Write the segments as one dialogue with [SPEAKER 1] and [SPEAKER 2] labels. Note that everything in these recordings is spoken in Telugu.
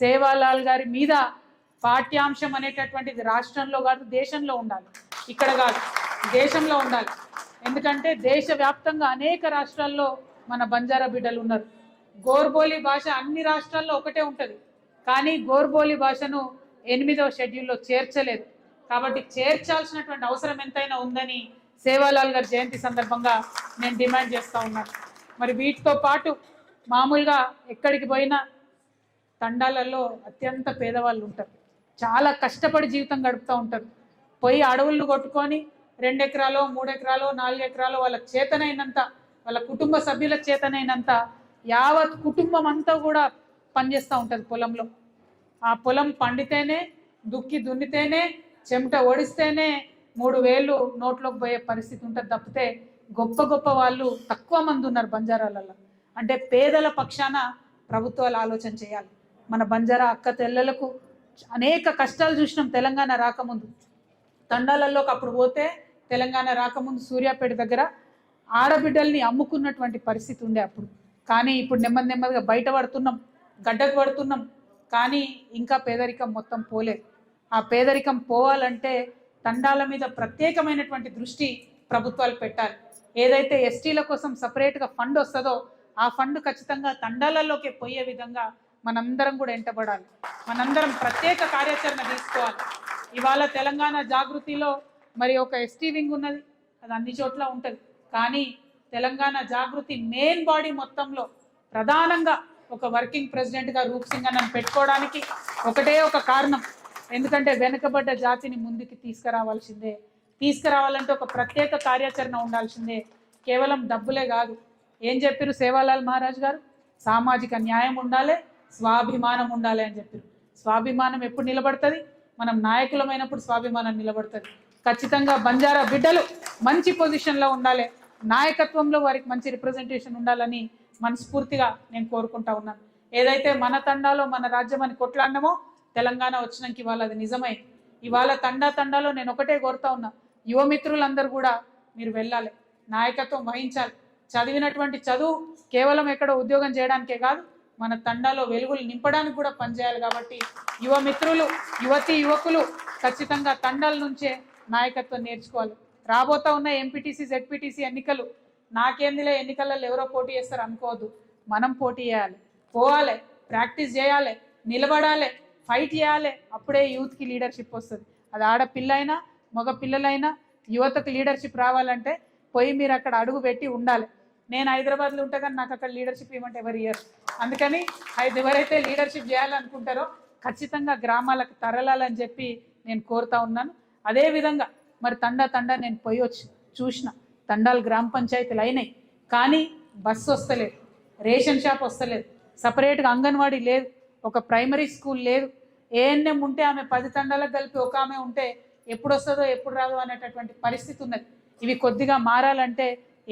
[SPEAKER 1] సేవాలాల్ గారి మీద పాఠ్యాంశం అనేటటువంటిది రాష్ట్రంలో కాదు దేశంలో ఉండాలి, ఇక్కడ కాదు దేశంలో ఉండాలి. ఎందుకంటే దేశవ్యాప్తంగా అనేక రాష్ట్రాల్లో మన బంజారా బిడ్డలు ఉన్నారు. గోర్బోలి భాష అన్ని రాష్ట్రాల్లో ఒకటే ఉంటుంది, కానీ గోర్బోలి భాషను 8వ షెడ్యూల్లో చేర్చలేదు. కాబట్టి చేర్చాల్సినటువంటి అవసరం ఎంతైనా ఉందని సేవాలాల్ గారి జయంతి సందర్భంగా నేను డిమాండ్ చేస్తూ ఉన్నాను. మరి వీటితో పాటు మామూలుగా ఎక్కడికి పోయినా తండాలలో అత్యంత పేదవాళ్ళు ఉంటారు, చాలా కష్టపడి జీవితం గడుపుతూ ఉంటారు. పోయి అడవులను కొట్టుకొని 2 ఎకరాలో 3 ఎకరాలో 4 ఎకరాలో వాళ్ళకి చేతనైనంత, వాళ్ళ కుటుంబ సభ్యులకు చేతనైనంత యావత్ కుటుంబం అంతా కూడా పనిచేస్తూ ఉంటుంది పొలంలో. ఆ పొలం పండితేనే, దుక్కి దున్నితేనే, చెమట ఓడిస్తేనే 3000 నోట్లోకి పోయే పరిస్థితి ఉంటుంది తప్పితే గొప్ప గొప్ప వాళ్ళు తక్కువ మంది ఉన్నారు బంజారాలలో. అంటే పేదల పక్షాన ప్రభుత్వాలు ఆలోచన చేయాలి. మన బంజారా అక్క తెల్లలకు అనేక కష్టాలు చూసినాం తెలంగాణ రాకముందు. తండాలలోకి అప్పుడు పోతే తెలంగాణ రాకముందు సూర్యాపేట దగ్గర ఆడబిడ్డల్ని అమ్ముకున్నటువంటి పరిస్థితి ఉండే అప్పుడు. కానీ ఇప్పుడు నెమ్మది నెమ్మదిగా బయట పడుతున్నాం, గడ్డకు పడుతున్నాం, కానీ ఇంకా పేదరికం మొత్తం పోలేదు. ఆ పేదరికం పోవాలంటే తండాల మీద ప్రత్యేకమైనటువంటి దృష్టి ప్రభుత్వాలు పెట్టాలి. ఏదైతే ఎస్టీల కోసం సపరేట్గా ఫండ్ వస్తుందో ఆ ఫండ్ ఖచ్చితంగా తండాలలోకి పోయే విధంగా మనందరం కూడా ఎంటబడాలి. మనందరం ప్రత్యేక కార్యాచరణ తీసుకోవాలి. ఇవాళ తెలంగాణ జాగృతిలో మరి ఒక ఎస్టీ వింగ్ ఉన్నది, అది అన్ని చోట్ల ఉంటుంది. కానీ తెలంగాణ జాగృతి మెయిన్ బాడీ మొత్తంలో ప్రధానంగా ఒక వర్కింగ్ ప్రెసిడెంట్గా రూప్ సింగ్ అన్నను పెట్టుకోవడానికి ఒకటే ఒక కారణం, ఎందుకంటే వెనుకబడ్డ జాతిని ముందుకు తీసుకురావాలంటే ఒక ప్రత్యేక కార్యాచరణ ఉండాల్సిందే. కేవలం డబ్బులే కాదు. ఏం చెప్పారు సేవాలాల్ మహారాజ్ గారు? సామాజిక న్యాయం ఉండాలి, స్వాభిమానం ఉండాలి అని చెప్పారు. స్వాభిమానం ఎప్పుడు నిలబడుతుంది? మనం నాయకులమైనప్పుడు స్వాభిమానం నిలబడుతుంది. ఖచ్చితంగా బంజారా బిడ్డలు మంచి పొజిషన్లో ఉండాలి, నాయకత్వంలో వారికి మంచి రిప్రజెంటేషన్ ఉండాలని మనస్ఫూర్తిగా నేను కోరుకుంటా ఉన్నాను. ఏదైతే మన తండాలో మన రాజ్యం అని కొట్లాడినామో తెలంగాణ వచ్చినాక ఇవాళ అది నిజమై ఇవాళ తండాలో నేను ఒకటే కోరుతా ఉన్నా, యువమిత్రులందరూ కూడా మీరు వెళ్ళాలి, నాయకత్వం వహించాలి. చదివినటువంటి చదువు కేవలం ఎక్కడ ఉద్యోగం చేయడానికే కాదు, మన తండాలో వెలుగులు నింపడానికి కూడా పనిచేయాలి. కాబట్టి యువమిత్రులు, యువకులు ఖచ్చితంగా తండాల నుంచే నాయకత్వం నేర్చుకోవాలి. రాబోతా ఉన్న ఎంపీటీసీ జెడ్పీటీసీ ఎన్నికలు నాకేందిలే ఎన్నికలలో ఎవరో పోటీ చేస్తారు అనుకోవద్దు. మనం పోటీ చేయాలి, పోవాలి, ప్రాక్టీస్ చేయాలి, నిలబడాలి, ఫైట్ చేయాలి. అప్పుడే యూత్కి లీడర్షిప్ వస్తుంది. అది ఆడపిల్ల అయినా మగ పిల్లలైనా యువతకు లీడర్షిప్ రావాలంటే పోయి మీరు అక్కడ అడుగు పెట్టి ఉండాలి. నేను హైదరాబాద్లో ఉంటా కానీ నాకు అక్కడ లీడర్షిప్ ఇవ్వమంటే ఎవరు ఇయ్యరు. అందుకని ఎవరైతే లీడర్షిప్ చేయాలనుకుంటారో ఖచ్చితంగా గ్రామాలకు తరలాలని చెప్పి నేను కోరుతా ఉన్నాను. అదేవిధంగా మరి తండా నేను పోయి చూసిన తండాలు గ్రామ పంచాయతీలు అయినాయి, కానీ బస్సు వస్తలేదు, రేషన్ షాప్ వస్తలేదు, సపరేట్గా అంగన్వాడీ లేదు, ఒక ప్రైమరీ స్కూల్ లేదు. ఏఎన్ఎం ఉంటే ఆమె 10 తండాలకు కలిపి ఒక ఆమె ఉంటే ఎప్పుడు వస్తుందో ఎప్పుడు రాదో అనేటటువంటి పరిస్థితి ఉన్నది. ఇవి కొద్దిగా మారాలంటే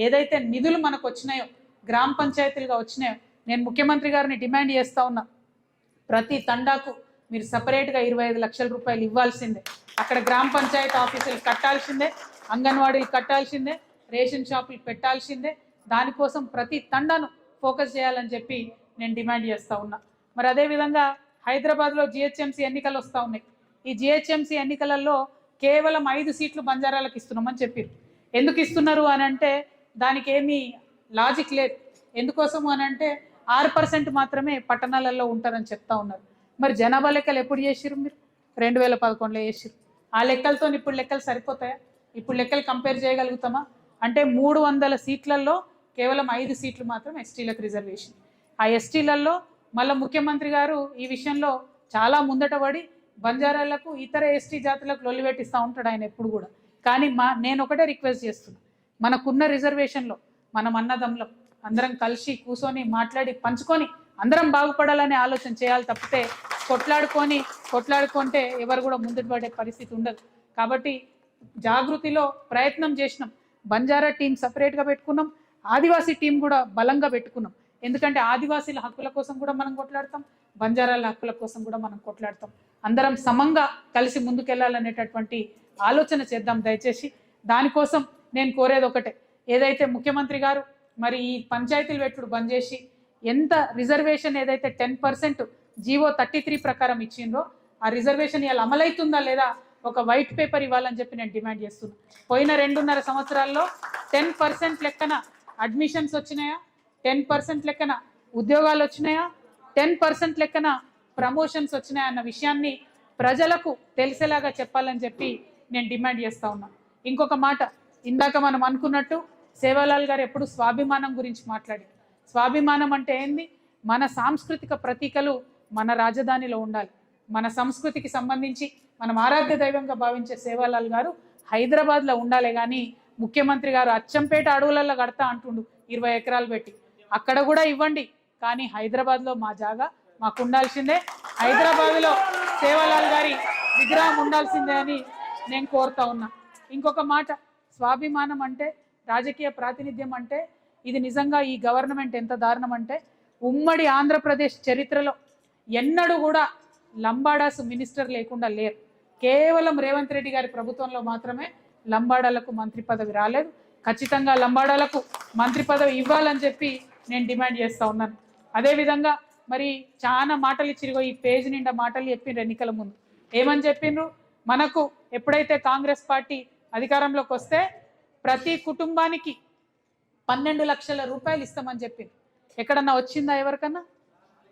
[SPEAKER 1] ఏదైతే నిధులు మనకు వచ్చినాయో, గ్రామ పంచాయతీలుగా వచ్చినాయో, నేను ముఖ్యమంత్రి గారిని డిమాండ్ చేస్తూ ఉన్నా, ప్రతి తండాకు మీరు సపరేట్గా 25 లక్షల రూపాయలు ఇవ్వాల్సిందే. అక్కడ గ్రామ పంచాయతీ ఆఫీసులు కట్టాల్సిందే, అంగన్వాడీలు కట్టాల్సిందే, రేషన్ షాపులు పెట్టాల్సిందే. దానికోసం ప్రతి తండాను ఫోకస్ చేయాలని చెప్పి నేను డిమాండ్ చేస్తూ ఉన్నా. మరి అదేవిధంగా హైదరాబాద్లో జిహెచ్ఎంసీ ఎన్నికలు వస్తూ ఉన్నాయి. ఈ జిహెచ్ఎంసీ ఎన్నికలలో కేవలం 5 సీట్లు బంజారాలకు ఇస్తున్నామని చెప్పారు. ఎందుకు ఇస్తున్నారు అని అంటే దానికి ఏమీ లాజిక్ లేదు. ఎందుకోసము అని అంటే 6% మాత్రమే పట్టణాలలో ఉంటారని చెప్తా ఉన్నారు. మరి జనాభా లెక్కలు ఎప్పుడు చేసిరు? మీరు 2011లో చేసిరు. ఆ లెక్కలతో ఇప్పుడు లెక్కలు సరిపోతాయా? ఇప్పుడు లెక్కలు కంపేర్ చేయగలుగుతామా? అంటే 300 సీట్లలో కేవలం 5 సీట్లు మాత్రం ఎస్టీలకు రిజర్వేషన్. ఆ ఎస్టీలలో మళ్ళీ ముఖ్యమంత్రి గారు ఈ విషయంలో చాలా ముందట పడి బంజారాలకు ఇతర ఎస్టీ జాతులకు లొల్లి పెట్టిస్తూ ఉంటాడు ఆయన ఎప్పుడు కూడా. కానీ నేను ఒకటే రిక్వెస్ట్ చేస్తున్నా, మనకున్న రిజర్వేషన్లో మనం అన్నదమ్ములం అందరం కలిసి కూర్చొని మాట్లాడి పంచుకొని అందరం బాగుపడాలనే ఆలోచన చేయాలి తప్పితే కొట్లాడుకుంటే ఎవరు కూడా ముందుకు పడే పరిస్థితి ఉండదు. కాబట్టి జాగృతిలో ప్రయత్నం చేసినాం, బంజారా టీం సపరేట్గా పెట్టుకున్నాం, ఆదివాసీ టీం కూడా బలంగా పెట్టుకున్నాం. ఎందుకంటే ఆదివాసీల హక్కుల కోసం కూడా మనం కొట్లాడతాం, బంజారాల హక్కుల కోసం కూడా మనం కొట్లాడతాం. అందరం సమంగా కలిసి ముందుకెళ్లాలనేటటువంటి ఆలోచన చేద్దాం దయచేసి. దానికోసం నేను కోరేది ఒకటే, ఏదైతే ముఖ్యమంత్రి గారు మరి ఈ పంచాయతీలు పెట్టుడు బంద్ చేసి ఎంత రిజర్వేషన్ ఏదైతే 10% జీవో 33 ప్రకారం ఇచ్చిండ్రో ఆ రిజర్వేషన్ ఇవాళ అమలవుతుందా లేదా ఒక వైట్ పేపర్ ఇవ్వాలని చెప్పి నేను డిమాండ్ చేస్తున్నాను. పోయిన 2.5 సంవత్సరాల్లో 10% లెక్కన అడ్మిషన్స్ వచ్చినాయా, 10% లెక్కన ఉద్యోగాలు వచ్చినాయా, 10% లెక్కన ప్రమోషన్స్ వచ్చినాయా అన్న విషయాన్ని ప్రజలకు తెలిసేలాగా చెప్పాలని చెప్పి నేను డిమాండ్ చేస్తా ఉన్నా. ఇంకొక మాట, ఇందాక మనం అనుకున్నట్టు సేవాలాల్ గారు ఎప్పుడు స్వాభిమానం గురించి మాట్లాడి, స్వాభిమానం అంటే ఏంది? మన సాంస్కృతిక ప్రతీకలు మన రాజధానిలో ఉండాలి. మన సంస్కృతికి సంబంధించి మనం ఆరాధ్య దైవంగా భావించే సేవాలాల్ గారు హైదరాబాద్లో ఉండాలి. కానీ ముఖ్యమంత్రి గారు అచ్చంపేట అడవులలో కడతా అంటుండు 20 ఎకరాలు పెట్టి. అక్కడ కూడా ఇవ్వండి, కానీ హైదరాబాద్లో మా జాగా మాకు ఉండాల్సిందే, హైదరాబాద్లో సేవాలాల్ గారి విగ్రహం ఉండాల్సిందే అని నేను కోరుతా ఉన్నా. ఇంకొక మాట, స్వాభిమానం అంటే, రాజకీయ ప్రాతినిధ్యం అంటే ఇది నిజంగా ఈ గవర్నమెంట్ ఎంత దారుణం అంటే, ఉమ్మడి ఆంధ్రప్రదేశ్ చరిత్రలో ఎన్నడూ కూడా లంబాడాస్ మినిస్టర్ లేకుండా లేరు. కేవలం రేవంత్ రెడ్డి గారి ప్రభుత్వంలో మాత్రమే లంబాడాలకు మంత్రి పదవి రాలేదు. ఖచ్చితంగా లంబాడాలకు మంత్రి పదవి ఇవ్వాలని చెప్పి నేను డిమాండ్ చేస్తూ ఉన్నాను. అదేవిధంగా మరి చాలా మాటలు ఇచ్చిరుగో, ఈ పేజ్ నిండా మాటలు చెప్పిండ్రు ఎన్నికల ముందు. ఏమని చెప్పిండ్రు? మనకు ఎప్పుడైతే కాంగ్రెస్ పార్టీ అధికారంలోకి వస్తే ప్రతి కుటుంబానికి 12 లక్షల రూపాయలు ఇస్తామని చెప్పింది. ఎక్కడన్నా వచ్చిందా? ఎవరికన్నా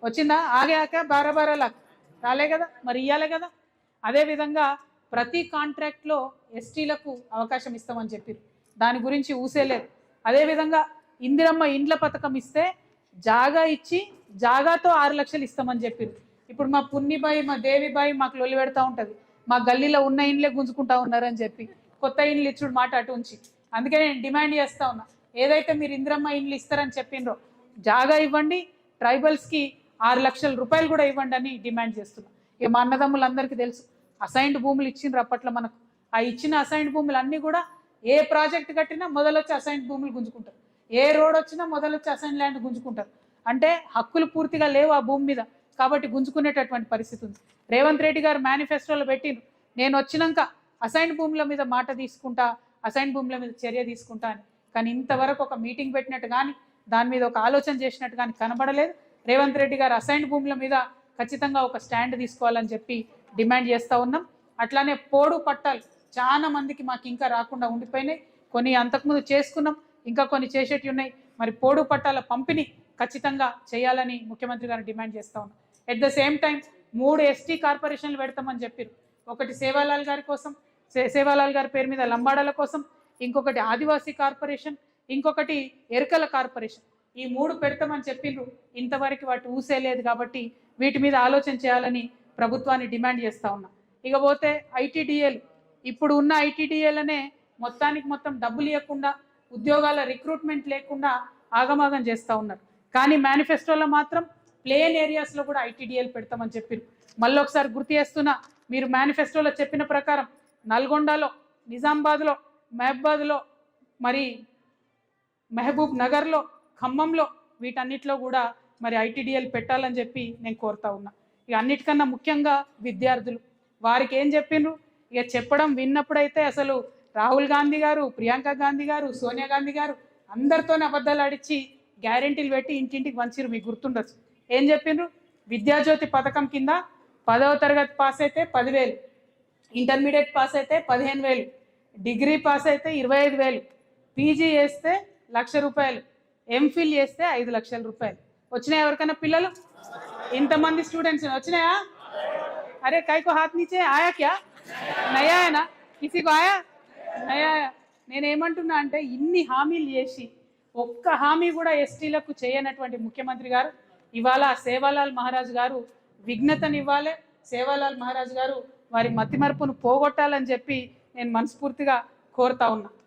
[SPEAKER 1] వచ్చిందా? ఆగాక 12 లాక్ రాలే కదా, మరి ఇవ్వాలి కదా. అదేవిధంగా ప్రతి కాంట్రాక్ట్లో ఎస్టీలకు అవకాశం ఇస్తామని చెప్పారు, దాని గురించి ఊసేలేదు. అదేవిధంగా ఇందిరమ్మ ఇండ్ల పథకం ఇస్తే జాగా ఇచ్చి జాగాతో 6 లక్షలు ఇస్తామని చెప్పారు. ఇప్పుడు మా పున్నిబాయి, మా దేవిబాయి మాకు లొల్లి పెడతా ఉంటుంది, మా గల్లీలో ఉన్న ఇండ్లే గుంజుకుంటా ఉన్నారని చెప్పి కొత్త ఇండ్లు ఇచ్చుడు మాట అటు ఉంచి. అందుకే నేను డిమాండ్ చేస్తా ఉన్నా, ఏదైతే మీరు ఇందిరమ్మ ఇండ్లు ఇస్తారని చెప్పిండ్రో జాగా ఇవ్వండి, ట్రైబల్స్కి 6 లక్షల రూపాయలు కూడా ఇవ్వండి అని డిమాండ్ చేస్తున్నాం. ఇక మా అన్నదమ్ములందరికీ తెలుసు, అసైన్డ్ భూములు ఇచ్చిండ్రు అప్పట్లో మనకు. ఆ ఇచ్చిన అసైన్డ్ భూములు అన్నీ కూడా ఏ ప్రాజెక్ట్ కట్టినా మొదలొచ్చి అసైన్డ్ భూములు గుంజుకుంటారు, ఏ రోడ్ వచ్చినా మొదలొచ్చి అసైన్ ల్యాండ్ గుంజుకుంటారు. అంటే హక్కులు పూర్తిగా లేవు ఆ భూమి మీద, కాబట్టి గుంజుకునేటటువంటి పరిస్థితి ఉంది. రేవంత్ రెడ్డి గారు మేనిఫెస్టోలో పెట్టిండ్రు, నేను వచ్చినాక అసైన్డ్ భూముల మీద మాట తీసుకుంటా, అసైన్డ్ భూముల మీద చర్య తీసుకుంటా అని. కానీ ఇంతవరకు ఒక మీటింగ్ పెట్టినట్టు కానీ దాని మీద ఒక ఆలోచన చేసినట్టు కానీ కనబడలేదు. రేవంత్ రెడ్డి గారు అసైన్డ్ భూముల మీద ఖచ్చితంగా ఒక స్టాండ్ తీసుకోవాలని చెప్పి డిమాండ్ చేస్తూ ఉన్నాం. అట్లానే పోడు పట్టాలు చాలా మందికి మాకు ఇంకా రాకుండా ఉండిపోయినాయి, కొన్ని అంతకుముందు చేసుకున్నాం, ఇంకా కొన్ని చేసేటి ఉన్నాయి. మరి పోడు పట్టాల పంపిణీ ఖచ్చితంగా చేయాలని ముఖ్యమంత్రి గారు డిమాండ్ చేస్తూ ఉన్నాం. At the same time 3 ST కార్పొరేషన్లు పెడతామని చెప్పారు. ఒకటి సేవాలాల్ గారి కోసం, సేవాలాల్ గారి పేరు మీద లంబాడాల కోసం, ఇంకొకటి ఆదివాసీ కార్పొరేషన్, ఇంకొకటి ఎరుకల కార్పొరేషన్. ఈ 3 పెడతామని చెప్పిండ్రు, ఇంతవరకు వాటి ఊసేలేదు. కాబట్టి వీటి మీద ఆలోచన చేయాలని ప్రభుత్వాన్ని డిమాండ్ చేస్తూ ఉన్నా. ఇకపోతే ఐటీడీఏలు, ఇప్పుడు ఉన్న ఐటీడీఏలనే మొత్తానికి మొత్తం డబ్బులు ఇవ్వకుండా, ఉద్యోగాల రిక్రూట్మెంట్ లేకుండా ఆగమాగం చేస్తూ ఉన్నారు. కానీ మేనిఫెస్టోలో మాత్రం ప్లేన్ ఏరియాస్లో కూడా ఐటీడీఏలు పెడతామని చెప్పారు. మళ్ళీ ఒకసారి గుర్తు చేస్తున్నా, మీరు మేనిఫెస్టోలో చెప్పిన ప్రకారం నల్గొండలో, నిజామాబాద్లో, మహబాద్లో, మరి మహబూబ్ నగర్లో, ఖమ్మంలో, వీటన్నిటిలో కూడా మరి ఐటీడీఏలు పెట్టాలని చెప్పి నేను కోరుతా ఉన్నా. ఇక అన్నిటికన్నా ముఖ్యంగా విద్యార్థులు, వారికి ఏం చెప్పిండ్రు? ఇక చెప్పడం విన్నప్పుడైతే అసలు రాహుల్ గాంధీ గారు, ప్రియాంక గాంధీ గారు, సోనియా గాంధీ గారు అందరితోనే అబద్ధాలు ఆడిచ్చి గ్యారెంటీలు పెట్టి ఇంటింటికి వంచిరు. మీకు గుర్తుండొచ్చు. ఏం చెప్పిండ్రు? విద్యాజ్యోతి పథకం కింద 10వ తరగతి పాస్ అయితే 10,000, ఇంటర్మీడియట్ పాస్ అయితే 15,000, డిగ్రీ పాస్ అయితే 25,000, పీజీ చేస్తే 1,00,000 రూపాయలు, ఎంఫిల్ చేస్తే 5 లక్షల రూపాయలు. వచ్చినాయా ఎవరికైనా పిల్లలు? ఇంతమంది స్టూడెంట్స్ వచ్చినాయా? అరే కైకో హాత్ నీచే ఆయా క్యా? నయా ఆయనా? కిసికో ఆయా? నయా ఆయా. నేనేమంటున్నా అంటే, ఇన్ని హామీలు చేసి ఒక్క హామీ కూడా ఎస్టీలకు చేయనటువంటి ముఖ్యమంత్రి గారు ఇవాళ సేవాలాల్ మహారాజ్ గారు విఘ్నతనివ్వాలి, సేవాలాల్ మహారాజ్ గారు వారి మతిమరుపును పోగొట్టాలని చెప్పి నేను మనస్ఫూర్తిగా కోరుతా ఉన్నా.